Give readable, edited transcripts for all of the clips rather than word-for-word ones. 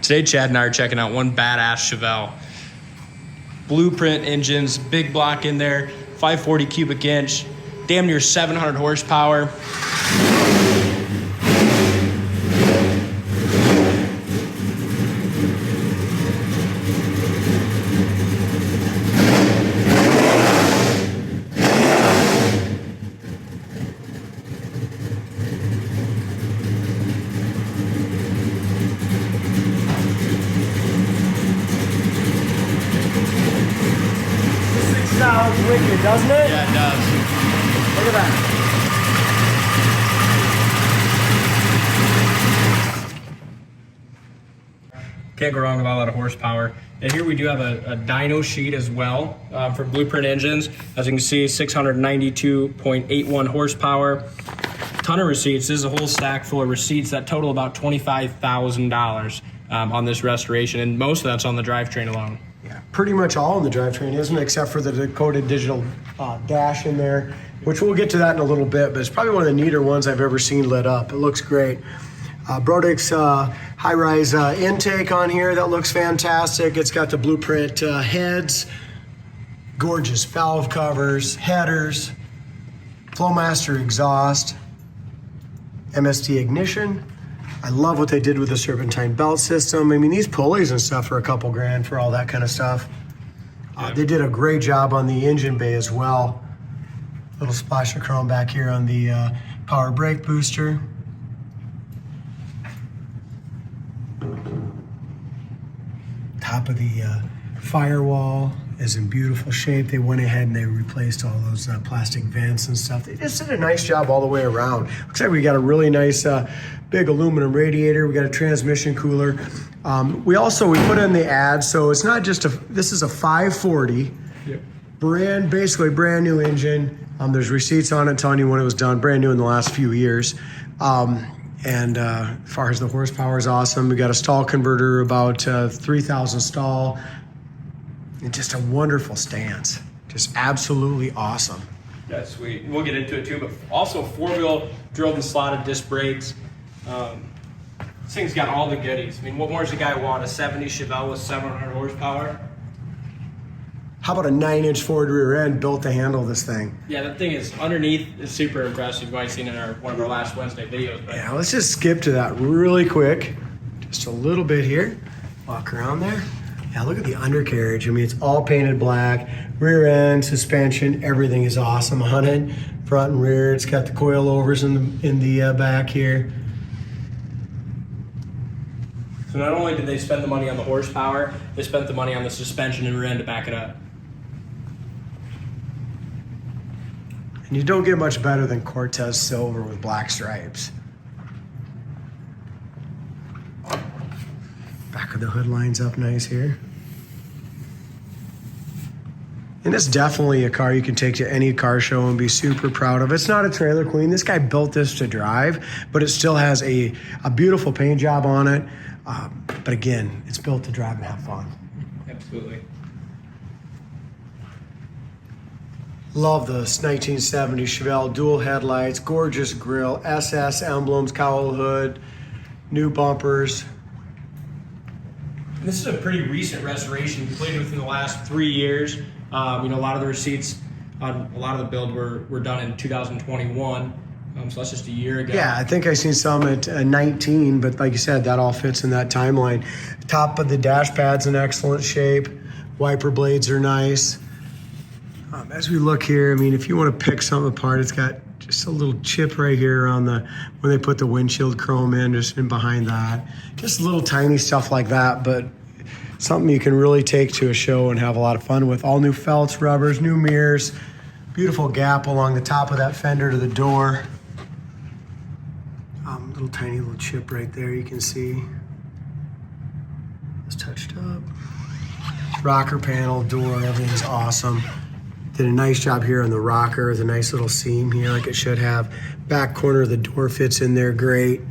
Today, Chad and I are checking out one badass Chevelle. Blueprint engines, big block in there, 540 cubic inch, damn near 700 horsepower. Sounds wicked, doesn't it? Yeah, it does. Look at that. Can't go wrong with all that horsepower. And here we do have a dyno sheet as well for Blueprint engines. As you can see, 692.81 horsepower. Ton of receipts. This is a whole stack full of receipts that total about $25,000 on this restoration, and most of that's on the drivetrain alone. Yeah, pretty much all in the drivetrain, isn't it? Except for the Dakota digital dash in there, which we'll get to that in a little bit, but it's probably one of the neater ones I've ever seen lit up. It looks great. Brodix high-rise intake on here. That looks fantastic. It's got the Blueprint heads, gorgeous valve covers, headers, Flowmaster exhaust, MST ignition. I love what they did with the serpentine belt system. I mean, these pulleys and stuff are a couple grand for all that kind of stuff. They did a great job on the engine bay as well. Little splash of chrome back here on the power brake booster. Top of the firewall is in beautiful shape. They went ahead and they replaced all those plastic vents and stuff. They just did a nice job all the way around. Looks like we got a really nice big aluminum radiator. We got a transmission cooler. We put in the ad, so it's not just this is a 540, yep. Basically brand new engine. There's receipts on it telling you when it was done, brand new in the last few years. And as far as the horsepower is awesome. We got a stall converter, about 3,000 stall. And just a wonderful stance. Just absolutely awesome. That's sweet. We'll get into it too, but also four-wheel drilled and slotted disc brakes. This thing's got all the goodies. I mean, what more does a guy want? A 70 Chevelle with 700 horsepower? How about a 9-inch Ford rear end built to handle this thing? Yeah, that thing is underneath. It's super impressive. You might have seen it in one of our last Wednesday videos. But yeah, let's just skip to that really quick. Just a little bit here. Walk around there. Yeah, look at the undercarriage. I mean, it's all painted black. Rear end, suspension, everything is awesome on it. Front and rear. It's got the coilovers in the back here. So not only did they spend the money on the horsepower, they spent the money on the suspension and rear end to back it up. And you don't get much better than Cortez silver with black stripes. Back of the hood lines up nice here. And it's definitely a car you can take to any car show and be super proud of. It's not a trailer queen. This guy built this to drive, but it still has a beautiful paint job on it. But again, it's built to drive and have fun. Absolutely. Love the 1970 Chevelle dual headlights, gorgeous grille, SS emblems, cowl hood, new bumpers. This is a pretty recent restoration, completed within the last 3 years. A lot of the receipts on a lot of the build were done in 2021, so that's just a year ago. Yeah, I think I seen some at 19, but like you said, that all fits in that timeline. Top of the dash pad's in excellent shape. Wiper blades are nice. As we look here, I mean, if you want to pick something apart, it's got just a little chip right here on when they put the windshield chrome in, just in behind that. Just little tiny stuff like that, but something you can really take to a show and have a lot of fun with. All new felts, rubbers, new mirrors, beautiful gap along the top of that fender to the door. Little tiny little chip right there you can see. It's touched up. Rocker panel, door, everything's awesome. Did a nice job here on the rocker, the nice little seam here like it should have. Back corner of the door fits in there great.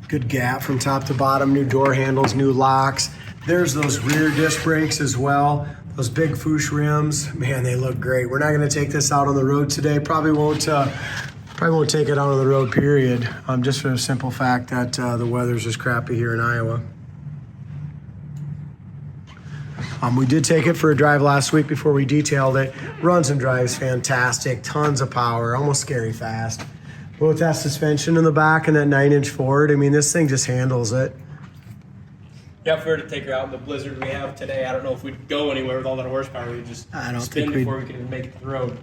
Good gap from top to bottom, new door handles, new locks. There's those rear disc brakes as well. Those big FOOSE rims, man, they look great. We're not gonna take this out on the road today. Probably won't take it out on the road, period. Just for the simple fact that the weather's just crappy here in Iowa. We did take it for a drive last week before we detailed it. Runs and drives fantastic, tons of power, almost scary fast. With that suspension in the back and that 9-inch Ford, I mean, this thing just handles it. Yeah, if we were to take her out in the blizzard we have today, I don't know if we'd go anywhere with all that horsepower. We'd just spin before we could even make it to the road.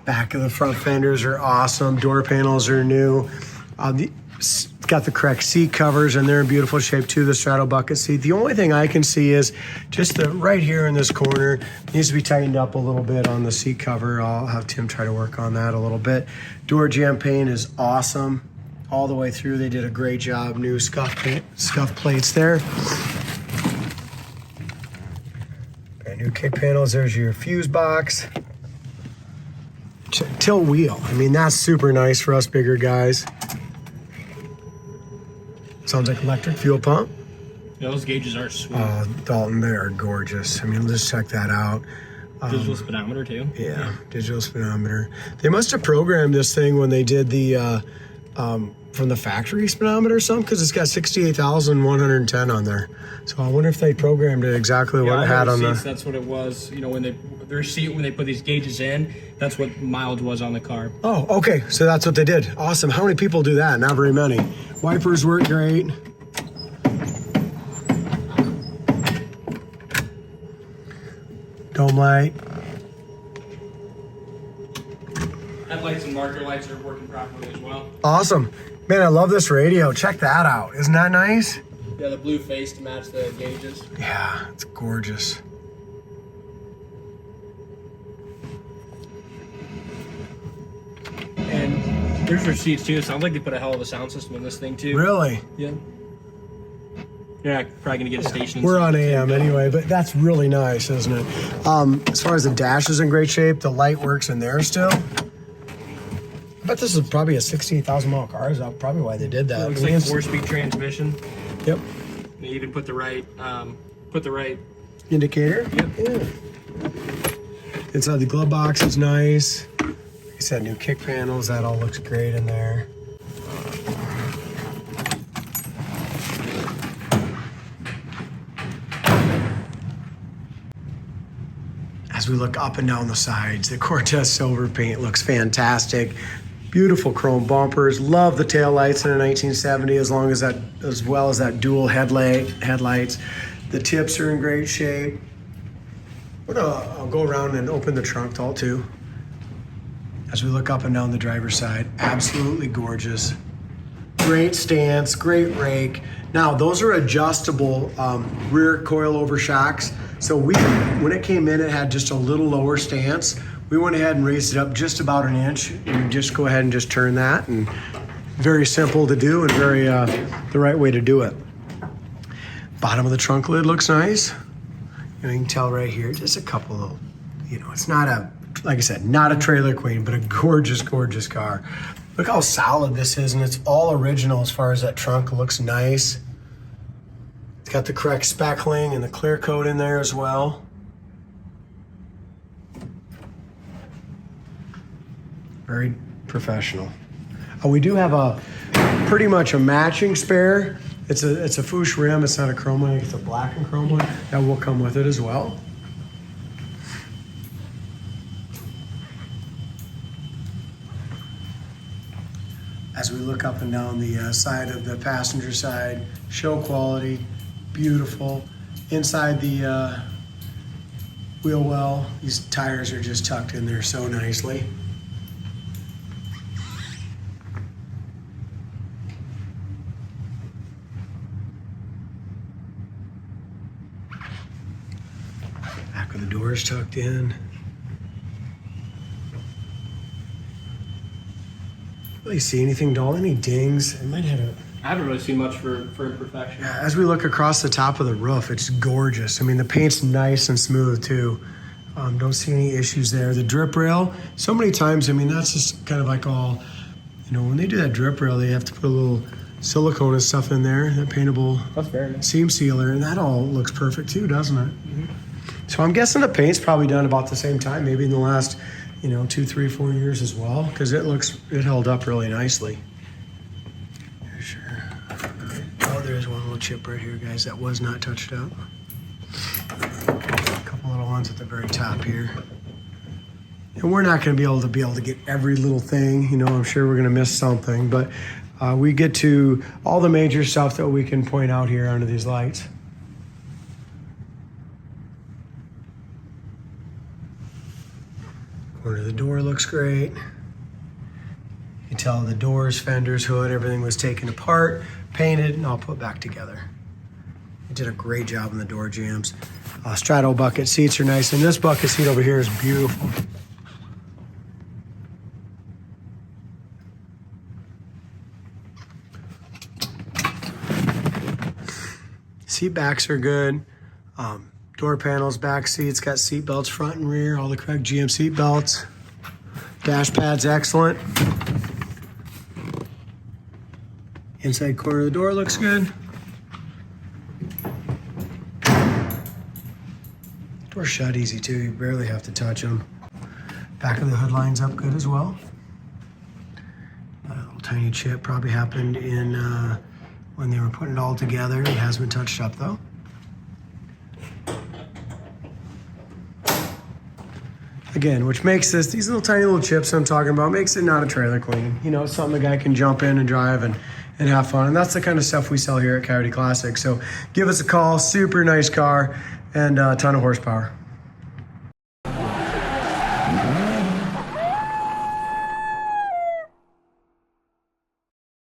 Back of the front fenders are awesome. Door panels are new. Got the correct seat covers, and they're in beautiful shape too. The straddle bucket seat. The only thing I can see is just right here in this corner needs to be tightened up a little bit on the seat cover. I'll have Tim try to work on that a little bit. Door jamb paint is awesome all the way through. They did a great job. New scuff plates there. Brand new kick panels. There's your fuse box. Tilt wheel. I mean, that's super nice for us bigger guys. Sounds like electric fuel pump. Yeah, those gauges are sweet. Dalton, they are gorgeous. I mean, let's check that out. Digital speedometer too. Yeah, digital speedometer. They must have programmed this thing when they did the from the factory speedometer or something, because it's got 68,110 on there. So I wonder if they programmed it exactly what it had on the. That's what it was. You know, when they put these gauges in, that's what mileage was on the car. Oh, okay. So that's what they did. Awesome. How many people do that? Not very many. Wipers work great. Dome light. Headlights and marker lights are working properly as well. Awesome. Man, I love this radio. Check that out. Isn't that nice? Yeah, the blue face to match the gauges. Yeah, it's gorgeous. And there's your seats too. Sounds like they put a hell of a sound system in this thing too. Really? Yeah. Yeah, probably gonna get a station. We're on AM anyway, but that's really nice, isn't it? As far as the dash is in great shape, the light works in there still. I bet this is probably a 68,000 mile car. Is that probably why they did that? It looks like a 4-speed transmission. Yep. They even put the right Indicator. Yep. Yeah. Inside the glove box is nice. Like I said, new kick panels. That all looks great in there. As we look up and down the sides, the Cortez silver paint looks fantastic. Beautiful chrome bumpers. Love the taillights in a 1970 as well as that dual headlights. The tips are in great shape. I'll go around and open the trunk all too. As we look up and down the driver's side, absolutely gorgeous. Great stance, great rake. Now those are adjustable rear coilover shocks. So when it came in, it had just a little lower stance. We went ahead and raised it up just about an inch, and just go ahead and just turn that. And very simple to do, and very the right way to do it. Bottom of the trunk lid looks nice. You can tell right here, just a couple of, it's not like I said, not a trailer queen, but a gorgeous, gorgeous car. Look how solid this is, and it's all original as far as that trunk. It looks nice. It's got the correct speckling and the clear coat in there as well. Very professional. We do have pretty much a matching spare. It's a FOOSE rim. It's not a chrome one. It's a black and chrome one. That will come with it as well. As we look up and down the side of the passenger side, show quality, beautiful. Inside the wheel well, these tires are just tucked in there so nicely. Back of the doors tucked in. Really see anything, Doll? Any dings? I haven't really seen much for imperfection. As we look across the top of the roof, it's gorgeous. I mean, the paint's nice and smooth too. Don't see any issues there. The drip rail, so many times, I mean, that's just kind of like all, when they do that drip rail, they have to put a little silicone and stuff in there, that paintable seam sealer, and that all looks perfect too, doesn't it? Mm-hmm. So I'm guessing the paint's probably done about the same time, maybe in the last 2, 3, 4 years as well, because it held up really nicely. Sure. Oh, there's one little chip right here, guys, that was not touched up. A couple little ones at the very top here. And we're not going to be able to get every little thing. You know, I'm sure we're going to miss something, but we get to all the major stuff that we can point out here under these lights. Corner of the door looks great. You can tell the doors, fenders, hood, everything was taken apart, painted, and all put back together. They did a great job on the door jambs. Straddle bucket seats are nice, and this bucket seat over here is beautiful. Seat backs are good. Door panels, back seats, got seat belts front and rear, all the correct GM seat belts. Dash pad's excellent. Inside corner of the door looks good. Doors shut easy too, you barely have to touch them. Back of the hood lines up good as well. A little tiny chip probably happened in when they were putting it all together. It has been touched up though. Again, which makes this, these little tiny little chips I'm talking about, makes it not a trailer queen. You know, it's something the guy can jump in and drive and have fun. And that's the kind of stuff we sell here at Coyote Classic. So give us a call, super nice car and a ton of horsepower.